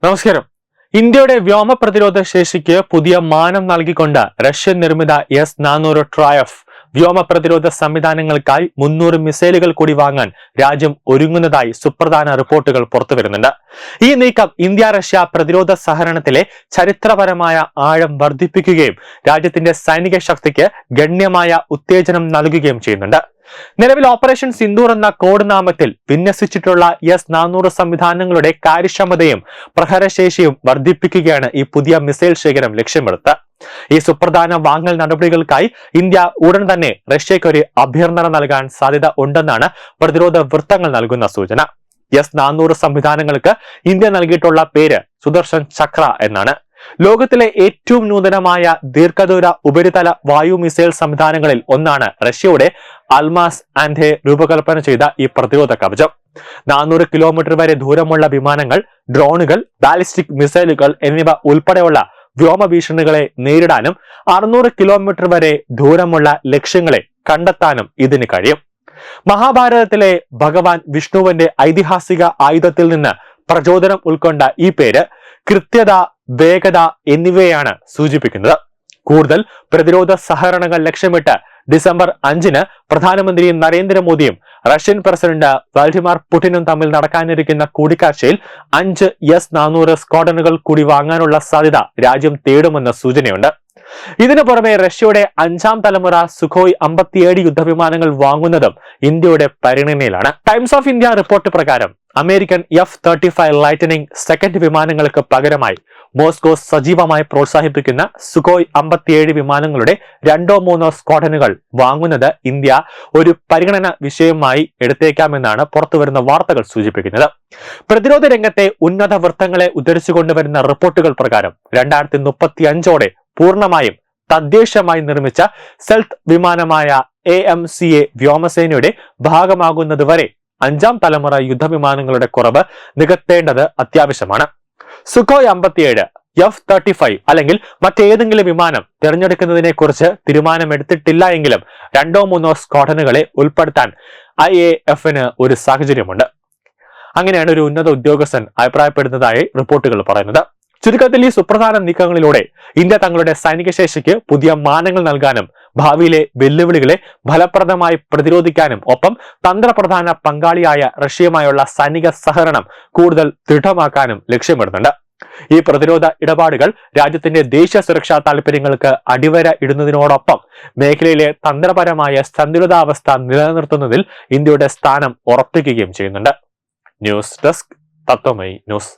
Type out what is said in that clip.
നമസ്കാരം. ഇന്ത്യയുടെ വ്യോമ പ്രതിരോധ ശേഷിക്ക് പുതിയ മാനം നൽകിക്കൊണ്ട് റഷ്യൻ നിർമ്മിത S-400 ട്രയഫ് വ്യോമ പ്രതിരോധ സംവിധാനങ്ങൾക്കായി 300 മിസൈലുകൾ കൂടി വാങ്ങാൻ രാജ്യം ഒരുങ്ങുന്നതായി സുപ്രധാന റിപ്പോർട്ടുകൾ പുറത്തുവരുന്നുണ്ട്. ഈ നീക്കം ഇന്ത്യ റഷ്യ പ്രതിരോധ സഹകരണത്തിലെ ചരിത്രപരമായ ആഴം വർദ്ധിപ്പിക്കുകയും രാജ്യത്തിന്റെ സൈനിക ശക്തിക്ക് ഗണ്യമായ ഉത്തേജനം നൽകുകയും ചെയ്യുന്നുണ്ട്. നിലവിൽ ഓപ്പറേഷൻ സിന്ദൂർ എന്ന കോഡ് നാമത്തിൽ വിന്യസിച്ചിട്ടുള്ള S-400 സംവിധാനങ്ങളുടെ കാര്യക്ഷമതയും പ്രഹരശേഷിയും വർദ്ധിപ്പിക്കുകയാണ് ഈ പുതിയ മിസൈൽ ശേഖരം ലക്ഷ്യമെടുത്ത്. ഈ സുപ്രധാന വാങ്ങൽ നടപടികൾക്കായി ഇന്ത്യ ഉടൻ തന്നെ റഷ്യയ്ക്ക് ഒരു അഭ്യർത്ഥന നൽകാൻ സാധ്യത ഉണ്ടെന്നാണ് പ്രതിരോധ വൃത്തങ്ങൾ നൽകുന്ന സൂചന. S-400 സംവിധാനങ്ങൾക്ക് ഇന്ത്യ നൽകിയിട്ടുള്ള പേര് സുദർശൻ ചക്ര എന്നാണ്. ലോകത്തിലെ ഏറ്റവും നൂതനമായ ദീർഘദൂര ഉപരിതല വായു മിസൈൽ സംവിധാനങ്ങളിൽ ഒന്നാണ് റഷ്യയുടെ അൽമാസ് ആൻഡ് രൂപകൽപ്പന ചെയ്ത ഈ പ്രതിരോധ കവചം. 400 കിലോമീറ്റർ വരെ ദൂരമുള്ള വിമാനങ്ങൾ, ഡ്രോണുകൾ, ബാലിസ്റ്റിക് മിസൈലുകൾ എന്നിവ ഉൾപ്പെടെയുള്ള വ്യോമ ഭീഷണികളെ നേരിടാനും 600 കിലോമീറ്റർ വരെ ദൂരമുള്ള ലക്ഷ്യങ്ങളെ കണ്ടെത്താനും ഇതിന് കഴിയും. മഹാഭാരതത്തിലെ ഭഗവാൻ വിഷ്ണുവിന്റെ ഐതിഹാസിക ആയുധത്തിൽ നിന്ന് പ്രചോദനം ഉൾക്കൊണ്ട ഈ പേര് കൃത്യത, വേഗത എന്നിവയാണ് സൂചിപ്പിക്കുന്നത്. കൂടുതൽ പ്രതിരോധ സഹകരണങ്ങൾ ലക്ഷ്യമിട്ട് ഡിസംബർ 5-ന് പ്രധാനമന്ത്രി നരേന്ദ്രമോദിയും റഷ്യൻ പ്രസിഡന്റ് വ്ളാഡിമിർ പുടിനും തമ്മിൽ നടക്കാനിരിക്കുന്ന കൂടിക്കാഴ്ചയിൽ 5 S-400 സ്ക്വാഡ്രനുകൾ കൂടി വാങ്ങാനുള്ള സാധ്യത രാജ്യം തേടുമെന്ന സൂചനയുണ്ട്. ഇതിനു പുറമെ റഷ്യയുടെ 5ാം തലമുറ സുഖോയ് 57 യുദ്ധവിമാനങ്ങൾ വാങ്ങുന്നതും ഇന്ത്യയുടെ പരിഗണനയിലാണ്. ടൈംസ് ഓഫ് ഇന്ത്യ റിപ്പോർട്ട് പ്രകാരം അമേരിക്കൻ F-35 ലൈറ്റനിംഗ് സെക്കൻഡ് വിമാനങ്ങൾക്ക് പകരമായി മോസ്കോ സജീവമായി പ്രോത്സാഹിപ്പിക്കുന്ന സുഖോയ് 57 വിമാനങ്ങളുടെ 2-3 സ്ക്വാഡ്രനുകൾ വാങ്ങുന്നത് ഇന്ത്യ ഒരു പരിഗണന വിഷയമായി എടുത്തേക്കാമെന്നാണ് പുറത്തുവരുന്ന വാർത്തകൾ സൂചിപ്പിക്കുന്നത്. പ്രതിരോധ രംഗത്തെ ഉന്നത വൃത്തങ്ങളെ ഉദ്ധരിച്ചുകൊണ്ടുവരുന്ന റിപ്പോർട്ടുകൾ പ്രകാരം 2035ഓടെ പൂർണ്ണമായും തദ്ദേശമായി നിർമ്മിച്ച സെൽത്ത് വിമാനമായ AMCA വ്യോമസേനയുടെ ഭാഗമാകുന്നതുവരെ 5ാം തലമുറ യുദ്ധവിമാനങ്ങളുടെ കുറവ് നികത്തേണ്ടത് അത്യാവശ്യമാണ്. സുഖോയ് 57, F-35 അല്ലെങ്കിൽ മറ്റേതെങ്കിലും വിമാനം തിരഞ്ഞെടുക്കുന്നതിനെ കുറിച്ച് തീരുമാനമെടുത്തിട്ടില്ല എങ്കിലും 2-3 സ്ക്വാഡ്രനുകളെ ഉൾപ്പെടുത്താൻ IAF-ന് ഒരു സാഹചര്യമുണ്ട്. അങ്ങനെയാണ് ഒരു ഉന്നത ഉദ്യോഗസ്ഥൻ അഭിപ്രായപ്പെടുന്നതായി റിപ്പോർട്ടുകൾ പറയുന്നത്. ചുരുക്കത്തിൽ ഈ സുപ്രധാന നീക്കങ്ങളിലൂടെ ഇന്ത്യ തങ്ങളുടെ സൈനിക ശേഷിക്ക് പുതിയ മാനങ്ങൾ നൽകാനും ഭാവിയിലെ വെല്ലുവിളികളെ ഫലപ്രദമായി പ്രതിരോധിക്കാനും ഒപ്പം തന്ത്രപ്രധാന പങ്കാളിയായ റഷ്യയുമായുള്ള സൈനിക സഹകരണം കൂടുതൽ ദൃഢമാക്കാനും ലക്ഷ്യമിടുന്നുണ്ട്. ഈ പ്രതിരോധ ഇടപാടുകൾ രാജ്യത്തിന്റെ ദേശീയ സുരക്ഷാ താൽപര്യങ്ങൾക്ക് അടിവര ഇടുന്നതിനോടൊപ്പം മേഖലയിലെ തന്ത്രപരമായ സന്തുലിതാവസ്ഥ നിലനിർത്തുന്നതിൽ ഇന്ത്യയുടെ സ്ഥാനം ഉറപ്പിക്കുകയും ചെയ്യുന്നുണ്ട്. News desk Tatwamayi news.